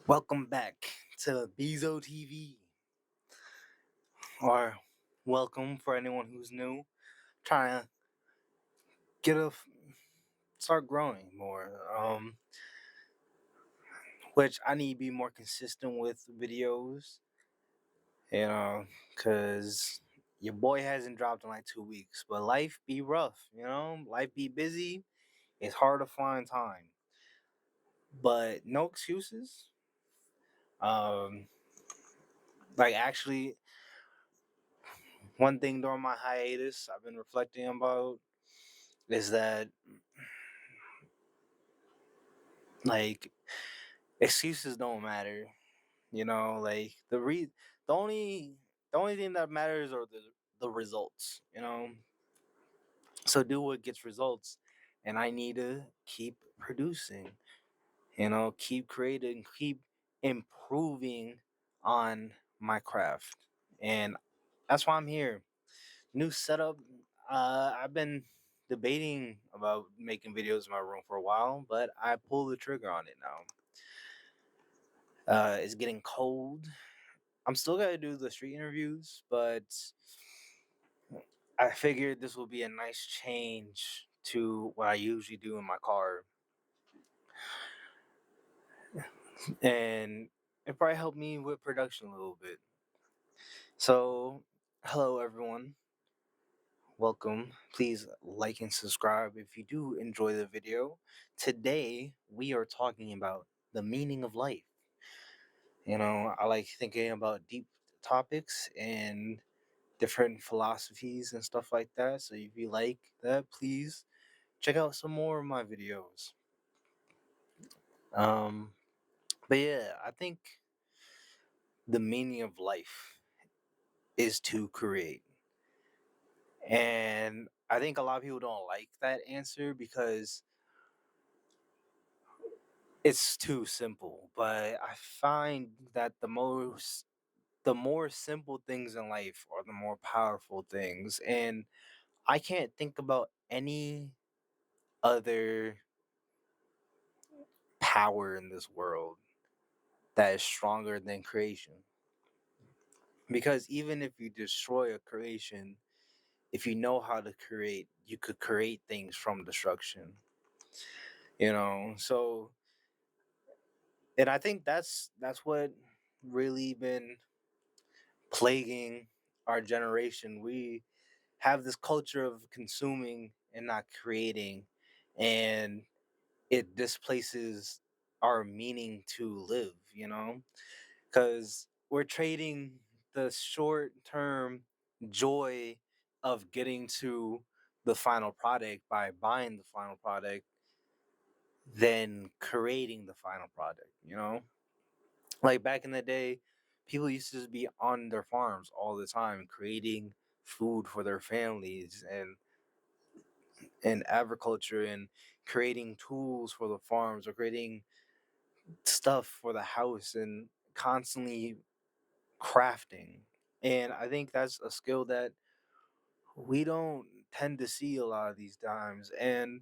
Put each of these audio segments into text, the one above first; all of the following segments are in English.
Welcome back to Bezo TV, or welcome for anyone who's new, trying to get a start growing more. Which I need to be more consistent with videos, because your boy hasn't dropped in like 2 weeks. But life be rough, life be busy. It's hard to find time, but no excuses. Um, like actually, one thing during my hiatus I've been reflecting about is that like excuses don't matter. Like the only thing that matters are the results. So do what gets results, and I need to keep producing. Keep creating, keep improving on my craft, and that's why I'm here. New setup. I've been debating about making videos in my room for a while, but I pulled the trigger on it now. It's getting cold. I'm still gonna do the street interviews, but I figured this will be a nice change to what I usually do in my car, and it probably helped me with production a little bit. So, hello everyone, welcome. Please like and subscribe if you do enjoy the video. Today we are talking about the meaning of life. I like thinking about deep topics and different philosophies and stuff like that. So if you like that, please check out some more of my videos. Um, but yeah, I think the meaning of life is to create. And I think a lot of people don't like that answer because it's too simple. But I find that the more simple things in life are the more powerful things. And I can't think about any other power in this world that is stronger than creation. Because even if you destroy a creation, if you know how to create, you could create things from destruction. So and I think that's what really been plaguing our generation. We have this culture of consuming and not creating, and it displaces our meaning to live, because we're trading the short term joy of getting to the final product by buying the final product than creating the final product, like back in the day, people used to just be on their farms all the time creating food for their families and agriculture and creating tools for the farms or creating stuff for the house and constantly crafting. And I think that's a skill that we don't tend to see a lot of these times. And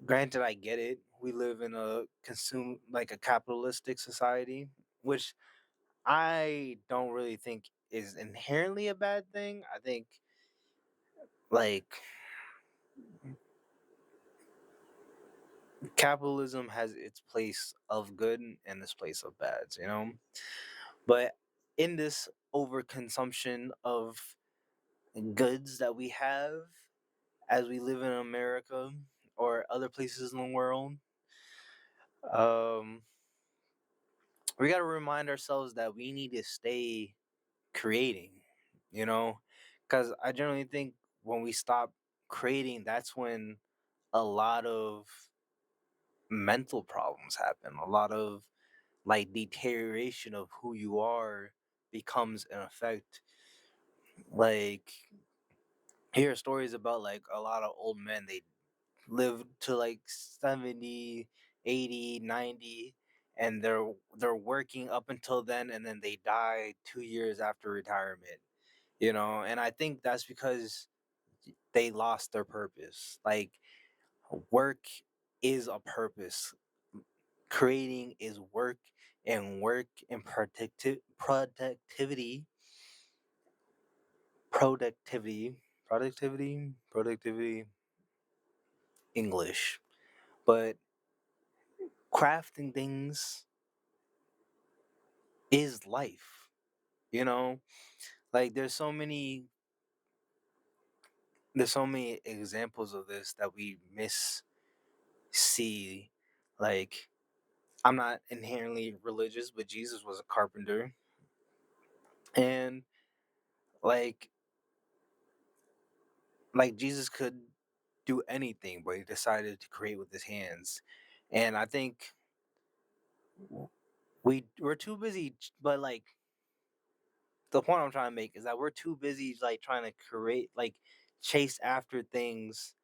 granted, I get it. We live in a capitalistic society, which I don't really think is inherently a bad thing. I think like capitalism has its place of good and its place of bads. But in this overconsumption of goods that we have as we live in America or other places in the world, um, we got to remind ourselves that we need to stay creating, you know, because I generally think when we stop creating, that's when a lot of mental problems happen. A lot of like deterioration of who you are becomes an effect. Like, hear stories about like a lot of old men, they live to like 70, 80, 90, and they're working up until then, and then they die 2 years after retirement. And I think that's because they lost their purpose. Like, work is a purpose, creating is work, and work and productivity, English. But crafting things is life, you know? Like there's so many examples of this that we miss see. Like, I'm not inherently religious, but Jesus was a carpenter. And like Jesus could do anything, but he decided to create with his hands. And I think we're too busy, but like the point I'm trying to make is that we're too busy like trying to create, like chase after things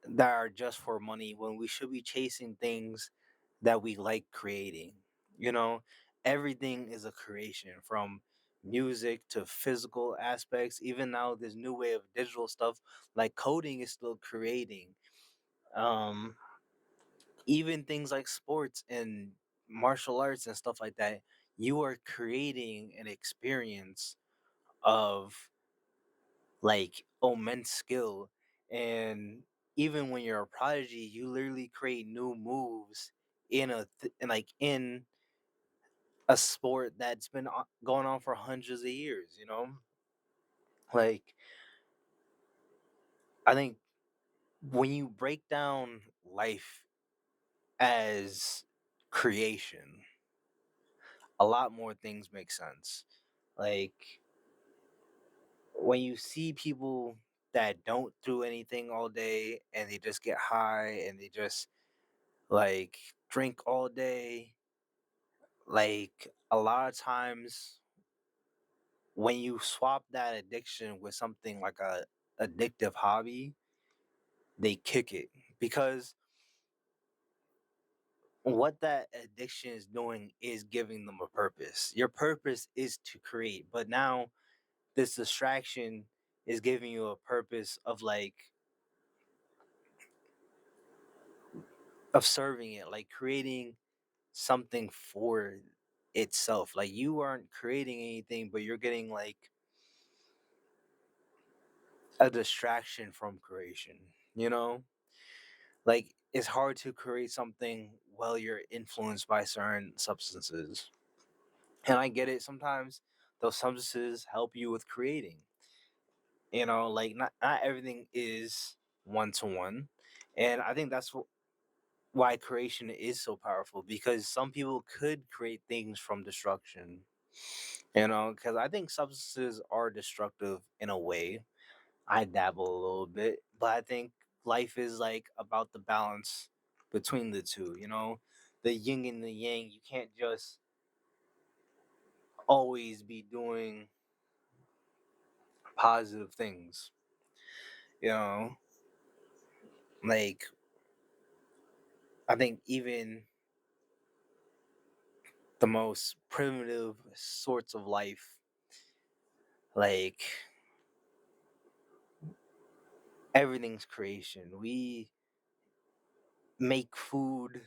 that are just for money when we should be chasing things that we like creating. You know, everything is a creation, from music to physical aspects. Even now, this new way of digital stuff, like coding, is still creating. Um, Even things like sports and martial arts and stuff like that, you are creating an experience of like immense skill. And even when you're a prodigy, you literally create new moves in a sport that's been going on for hundreds of years, you know? Like, I think when you break down life as creation, a lot more things make sense. Like, when you see people that don't do anything all day and they just get high and they just like drink all day, like a lot of times when you swap that addiction with something like a addictive hobby, they kick it, because what that addiction is doing is giving them a purpose. Your purpose is to create, but now this distraction is giving you a purpose of like of serving it, like creating something for itself. Like, you aren't creating anything, but you're getting like a distraction from creation, you know? Like, it's hard to create something while you're influenced by certain substances. And I get it, sometimes those substances help you with creating. You know, like not everything is one to one. And I think that's why creation is so powerful, because some people could create things from destruction. You know, because I think substances are destructive in a way. I dabble a little bit, but I think life is like about the balance between the two, you know? The yin and the yang. You can't just always be doing positive things, you know? Like, I think even the most primitive sorts of life, like everything's creation. We make food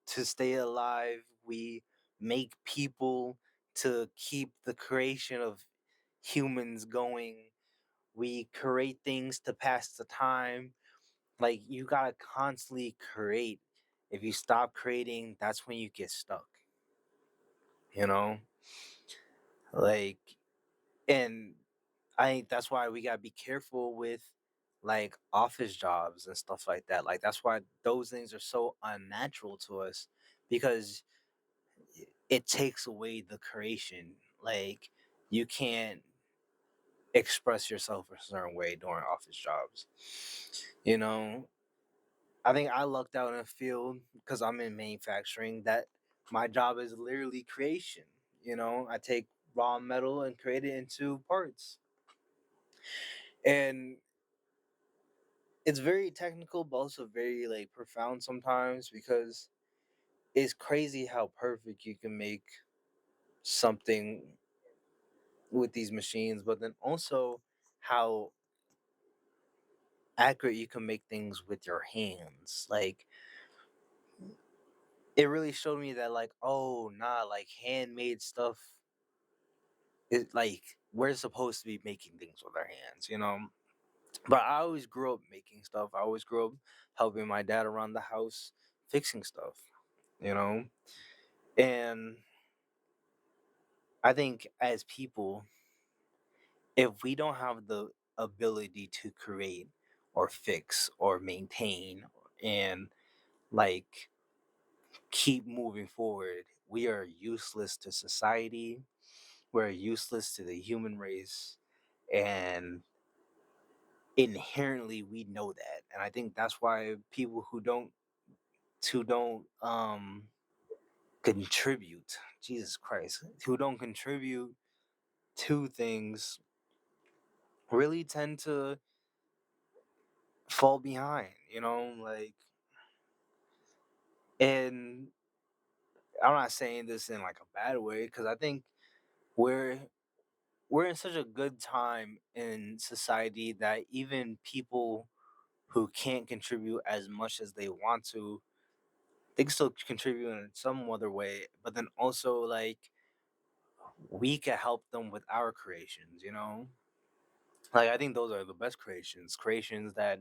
to stay alive. We make people to keep the creation of humans going. We create things to pass the time. Like, you gotta constantly create. If you stop creating, that's when you get stuck. You know, like, and I think that's why we gotta be careful with like office jobs and stuff like that. Like, that's why those things are so unnatural to us, because it takes away the creation. Like, you can't express yourself a certain way during office jobs. You know, I think I lucked out in a field because I'm in manufacturing that my job is literally creation. You know, I take raw metal and create it into parts. And it's very technical, but also very like profound sometimes, because it's crazy how perfect you can make something with these machines, but then also how accurate you can make things with your hands. Like, it really showed me that like, oh nah, like handmade stuff is like we're supposed to be making things with our hands, you know. But I always grew up making stuff. I always grew up helping my dad around the house fixing stuff, you know. And I think as people, if we don't have the ability to create or fix or maintain and like keep moving forward, we are useless to society. We're useless to the human race. And inherently we know that. And I think that's why people who don't contribute, Jesus Christ, who don't contribute to things really tend to fall behind, you know, like, and I'm not saying this in like a bad way because I think we're we're in such a good time in society that even people who can't contribute as much as they want to, they can still contribute in some other way, but then also like we can help them with our creations, you know? Like I think those are the best creations, creations that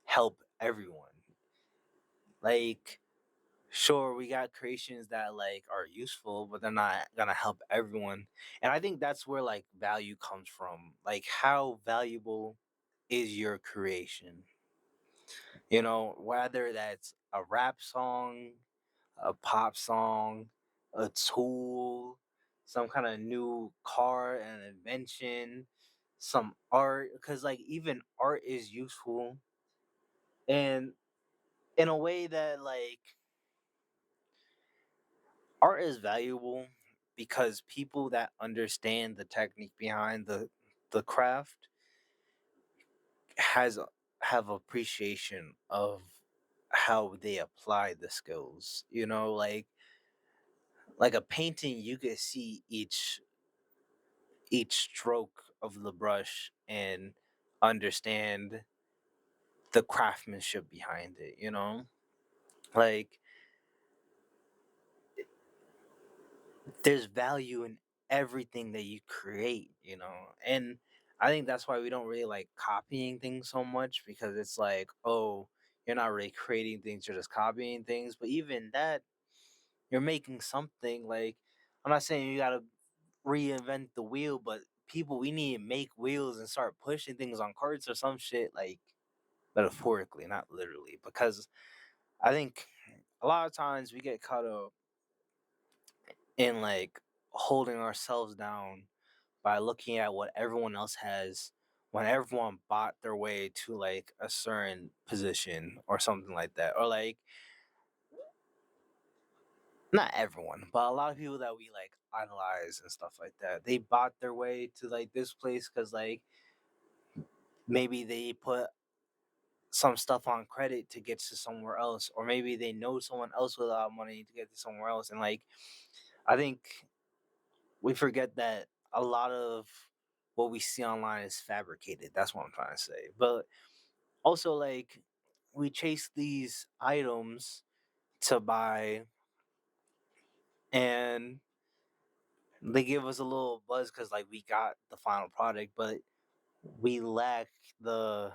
help everyone. Like sure we got creations that like are useful, but they're not gonna help everyone. And I think that's where like value comes from. Like how valuable is your creation? You know, whether that's a rap song, a pop song, a tool, some kind of new car and invention, some art, because like even art is useful and in a way that like art is valuable because people that understand the technique behind the craft has have appreciation of how they apply the skills, you know, like a painting you could see each stroke of the brush and understand the craftsmanship behind it, you know? Like there's value in everything that you create, you know? And I think that's why we don't really like copying things so much because it's like, oh, you're not really creating things, you're just copying things. But even that, you're making something like I'm not saying you gotta reinvent the wheel, but people we need to make wheels and start pushing things on carts or some shit like metaphorically, not literally, because I think a lot of times we get caught up in like holding ourselves down by looking at what everyone else has when everyone bought their way to like a certain position or something like that. Or like not everyone, but a lot of people that we like idolize and stuff like that. They bought their way to like this place because like maybe they put some stuff on credit to get to somewhere else, or maybe they know someone else with a lot of money to get to somewhere else. And like, I think we forget that a lot of what we see online is fabricated. That's what I'm trying to say. But also, like, we chase these items to buy, and they give us a little buzz because, like, we got the final product, but we lack the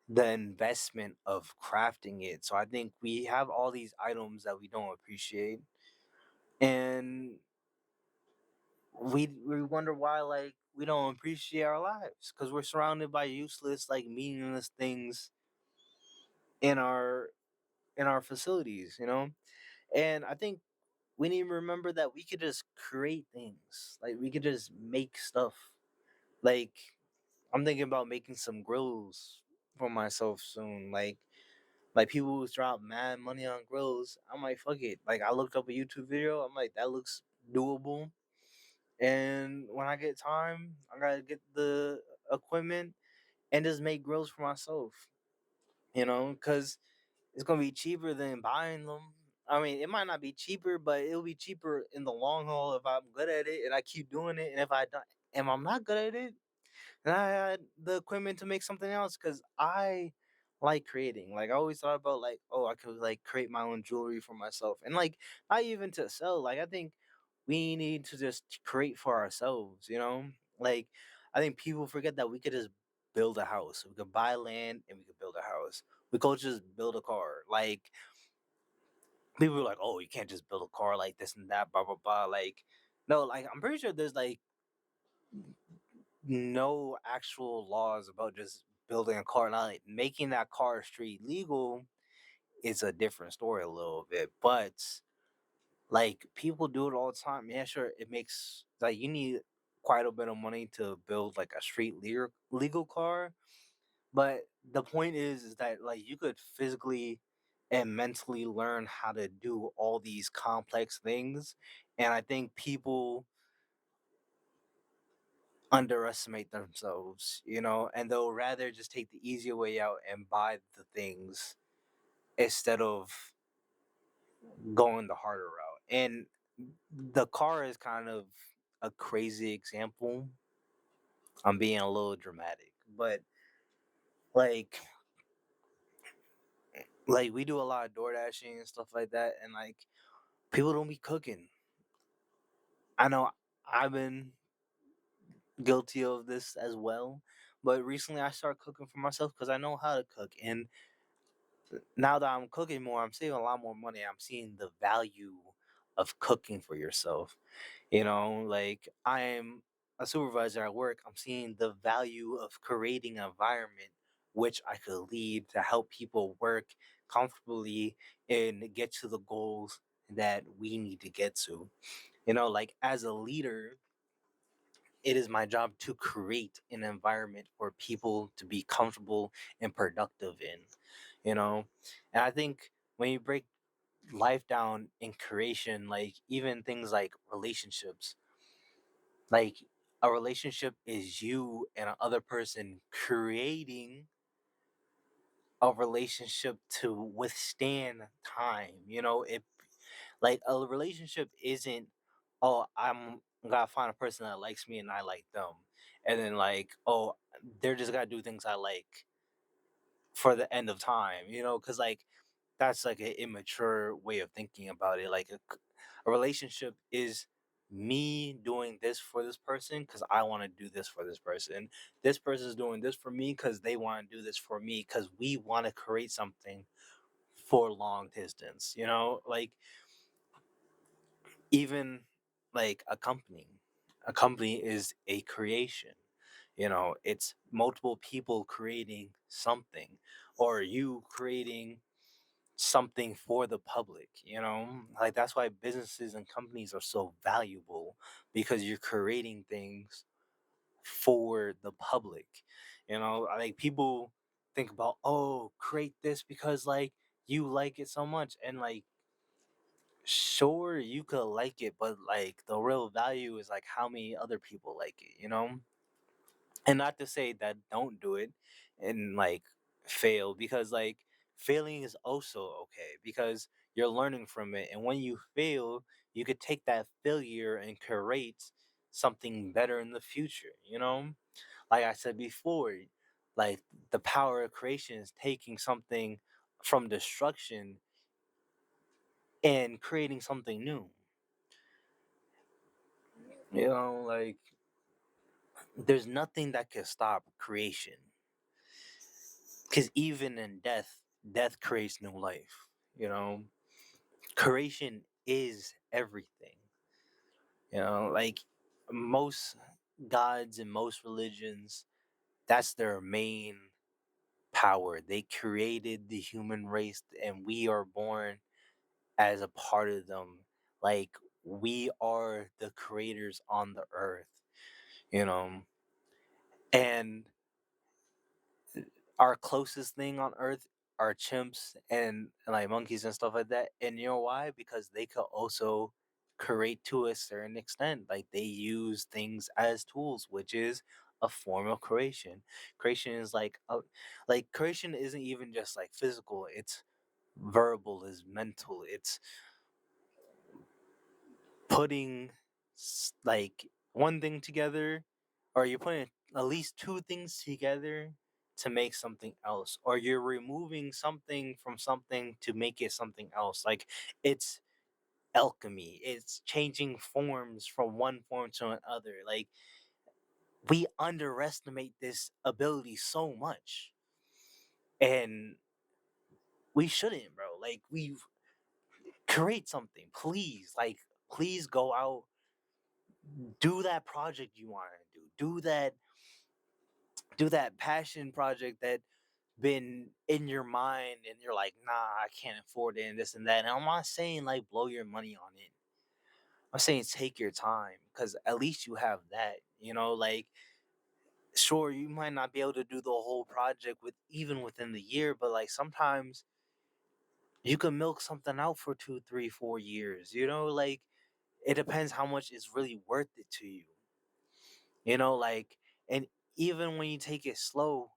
the investment of crafting it. So I think we have all these items that we don't appreciate, and we wonder why like we don't appreciate our lives because we're surrounded by useless like meaningless things in our facilities, you know. And I think we need to remember that we could just create things, like we could just make stuff. Like I'm thinking about making some grills for myself soon. Like people who drop mad money on grills, I'm like, fuck it. Like I looked up a YouTube video, I'm like, that looks doable. And when I get time, I gotta get the equipment and just make grills for myself. You know, because it's gonna be cheaper than buying them. I mean, it might not be cheaper, but it'll be cheaper in the long haul if I'm good at it and I keep doing it. And if I don't, and I'm not good at it, then I had the equipment to make something else because I like creating. Like I always thought about like, oh, I could like create my own jewelry for myself, and like not even to sell. Like I think we need to just create for ourselves. You know, like I think people forget that we could just build a house. We could buy land and we could build a house. We could just build a car. Like people are like, oh, you can't just build a car like this and that, blah blah blah. Like no, like I'm pretty sure there's like no actual laws about just building a car. Not like making that car street legal is a different story a little bit, but like people do it all the time. Yeah, sure, it makes like you need quite a bit of money to build like a street legal car, but the point is that like you could physically and mentally learn how to do all these complex things, and I think people underestimate themselves, you know, and they'll rather just take the easier way out and buy the things instead of going the harder route. And the car is kind of a crazy example. I'm being a little dramatic, but like like we do a lot of door dashing and stuff like that, and like people don't be cooking. I know I've been guilty of this as well, but recently I started cooking for myself because I know how to cook, and now that I'm cooking more, I'm saving a lot more money. I'm seeing the value of cooking for yourself. You know, like I am a supervisor at work. I'm seeing the value of creating an environment which I could lead to help people work comfortably and get to the goals that we need to get to. You know, like as a leader, it is my job to create an environment for people to be comfortable and productive in, you know? And I think when you break life down in creation, like even things like relationships, like a relationship is you and another person creating a relationship to withstand time. You know, it like a relationship isn't, oh, I'm gotta find a person that likes me and I like them. And then like, oh, they're just gotta do things I like for the end of time, you know, because like that's like an immature way of thinking about it. Like a relationship is me doing this for this person because I want to do this for this person. This person's doing this for me because they want to do this for me because we want to create something for long distance, you know, like even like a company is a creation, you know, it's multiple people creating something or you creating something for the public, you know, like that's why businesses and companies are so valuable because you're creating things for the public, you know, like people think about, oh, create this because like you like it so much, and like sure you could like it, but like the real value is like how many other people like it, you know. And not to say that don't do it and like fail, because like failing is also okay because you're learning from it, and when you fail you could take that failure and create something better in the future, you know. Like I said before, like the power of creation is taking something from destruction and creating something new, you know. Like there's nothing that can stop creation, because even in death, death creates new life, you know. Creation is everything, you know. Like most gods and most religions, that's their main power. They created the human race and we are born as a part of them. Like we are the creators on the earth, you know. And our closest thing on Earth are chimps and like monkeys and stuff like that. And you know why? Because they could also create to a certain extent. Like they use things as tools, which is a form of creation. Creation is like creation isn't even just like physical. It's verbal, is mental. It's putting like one thing together, or you're putting at least two things together to make something else, or you're removing something from something to make it something else. Like, it's alchemy. It's changing forms from one form to another. Like, we underestimate this ability so much. And we shouldn't, bro. Like, we create something. Please. Like, please go out, do that project you want to do. Do that passion project that been in your mind and you're like, nah, I can't afford it and this and that. And I'm not saying like blow your money on it. I'm saying take your time because at least you have that. Like, sure, you might not be able to do the whole project with even within the year, but like sometimes you can milk something out for 2, 3, 4 years. Like, it depends how much it's really worth it to you. Like, and even when you take it slow,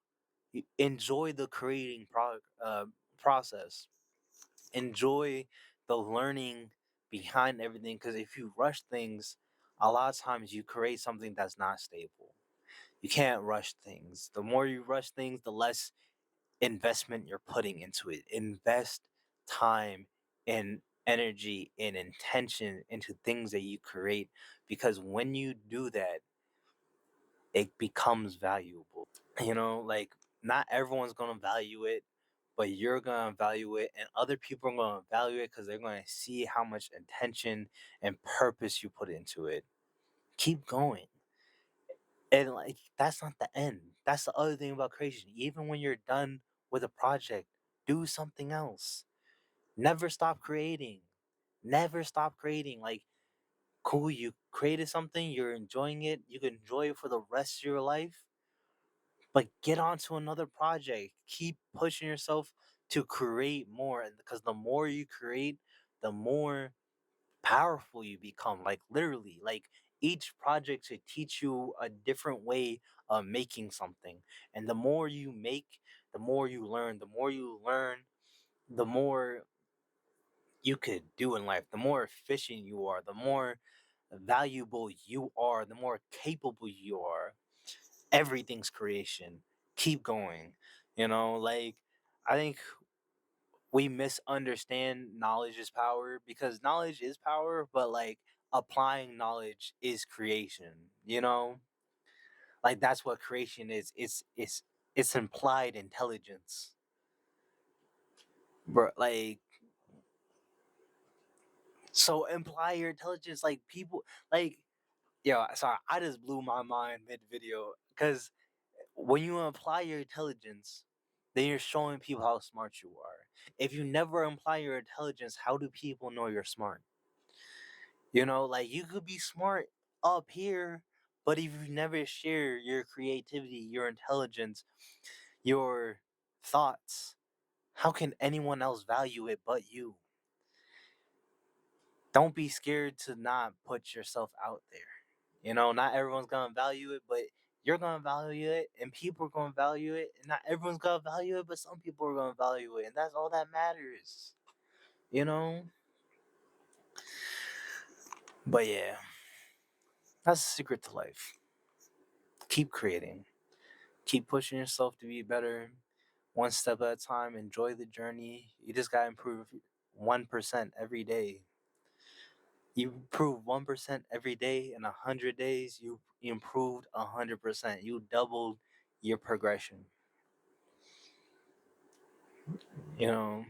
enjoy the creating process. Enjoy the learning behind everything. Because if you rush things, a lot of times you create something that's not stable. You can't rush things. The more you rush things, the less investment you're putting into it. Invest time and energy and intention into things that you create, because when you do that, it becomes valuable. Like, not everyone's gonna value it, but you're gonna value it, and other people are gonna value it because they're gonna see how much intention and purpose you put into it. Keep going. And like, that's not the end. That's the other thing about creation. Even when you're done with a project, do something else. Never stop creating. Never stop creating. Like, cool, you created something, you're enjoying it, you can enjoy it for the rest of your life, but get on to another project. Keep pushing yourself to create more. And because the more you create, the more powerful you become. Like, literally, like, each project should teach you a different way of making something. And the more you make, the more you learn. The more you learn, the more you could do in life. The more efficient you are, the more valuable you are, the more capable you are. Everything's creation. Keep going. Like, I think we misunderstand knowledge is power, because knowledge is power, but like, applying knowledge is creation. Like, that's what creation is. It's implied intelligence. Bro, like, so imply your intelligence, like, people, like, yo, sorry, I just blew my mind mid video, because when you apply your intelligence, then you're showing people how smart you are. If you never imply your intelligence, how do people know you're smart? Like, you could be smart up here, but if you never share your creativity, your intelligence, your thoughts, how can anyone else value it but you? Don't be scared to not put yourself out there. Not everyone's gonna value it, but you're gonna value it, and people are gonna value it. And not everyone's gonna value it, but some people are gonna value it, and that's all that matters. You know. But yeah, that's the secret to life. Keep creating. Keep pushing yourself to be better, one step at a time. Enjoy the journey. You just gotta improve 1% every day. You improve 1% every day in 100 days. You improved 100%. You doubled your progression. You know,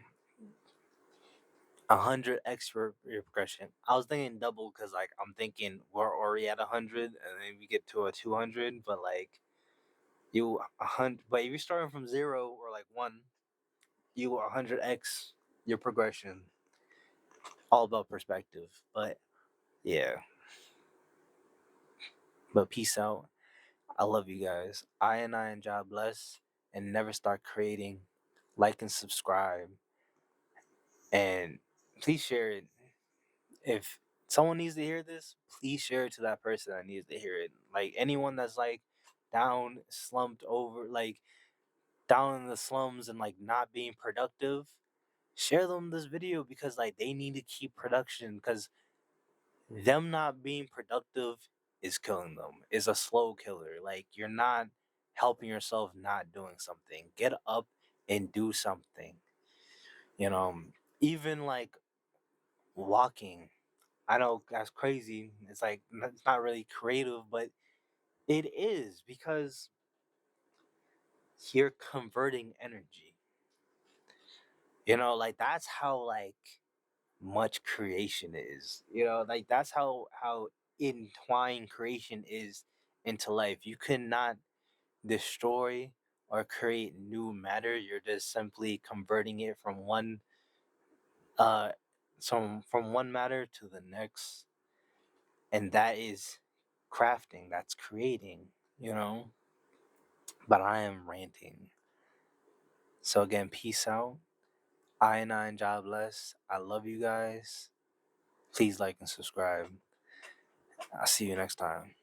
100x your progression. I was thinking double because like I'm thinking we're already at 100 and then we get to a 200, but like you 100. But if you're starting from zero or like one, you 100x your progression. All about perspective. But yeah, but peace out. I love you guys. I and God bless, and never start creating. Like and subscribe, and please share it. If someone needs to hear this, please share it to that person that needs to hear it. Like, anyone that's like down, slumped over, like down in the slums and like not being productive, share them this video, because like they need to keep production, because them not being productive is killing them. Is a slow killer. Like, you're not helping yourself not doing something. Get up and do something. You know, even like walking. I know that's crazy. It's like it's not really creative, but it is because you're converting energy. Like that's how like much creation is. Like that's how entwined creation is into life. You cannot destroy or create new matter. You're just simply converting it uh from one matter to the next, and that is crafting. That's creating. You know. But I am ranting. So again, peace out. I and jobless. I love you guys. Please like and subscribe. I'll see you next time.